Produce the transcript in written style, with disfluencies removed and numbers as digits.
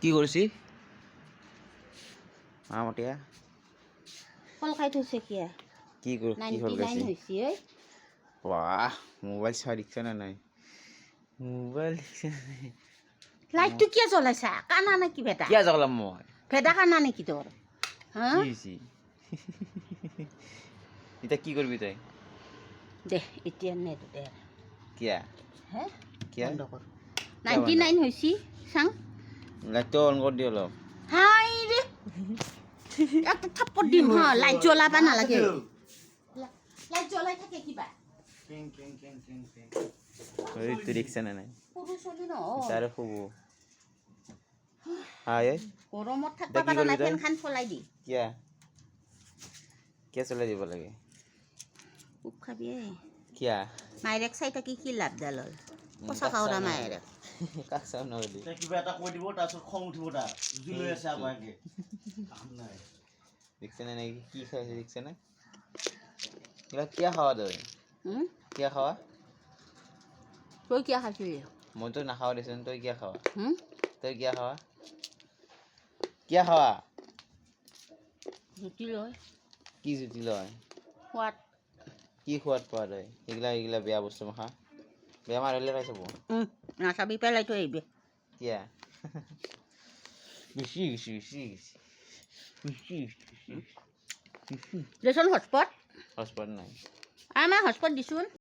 কি কৰিছি মামতিয়া ফল খাই থৈছে কিয়া কি ফল 99 হৈছে ঐ বাহ মোবাইল চাই দিছে না নাই মোবাইল দিছে নাই লাইটটো কিয়া জ্বলাইছা কানা নেকি বেটা কিয়া জ্বলাম মই ভেদা কানা নেকি তোৰ হা কি হৈছে এটা কি কৰবি তাই দে এতিয়া নেট দে কিয়া হে কিয়া বন্ধ কৰ 99 হৈছে চাং লাইটটো অন কৰি দি অলপ হাই ৰে একটা থাপ্পড় দিম হা লাইট জ্বলাবা নালাগে লাইট জ্বলাই থাকে কিবা কেং কেং কেং কেং কেং ওই তুই দেখছ না নাই সৰু চলি ন তাৰে খুব হায় গৰমত থাকবা পাৰা নাই ফেনখন চলাই দি কিয়া কিয়া চলাই দিব লাগে উপ খাবি কিয়া মাইৰেক চাই থাকি কি লাভ দাল হ'ল পচা খাওৰা মাইৰেক কাক চাও নহলি তে কিবা এটা কৈ দিব তাৰপিছত খং উঠিব তাৰ জুই লৈ আছে আবাকে কাম নাই দেখছ না নাই কি খাইছে দেখছ না এলা কিয়া খাওয়া তই কিয়া খাওয়া তই কিয় খাইছিলি মই তো নাখাও দেচোন তই কিয়া খাওয়া হুম তই কিয়া খাওয়া কিয়া খাওয়া জুতি লয় কি জুতি লয় সোৱাদ কি খোৱাত পোৱা তই এইগিলা বেয়া বস্তু মাখা বেমাৰ হ'লে পাই চাব নাচাবি পেলাই থৈ আহিবি কিয়া বেছি বেছি বেছি বেছি বেছি দেচোন হটস্পট হস্পট নাই আমাৰ হটস্পট দিছোন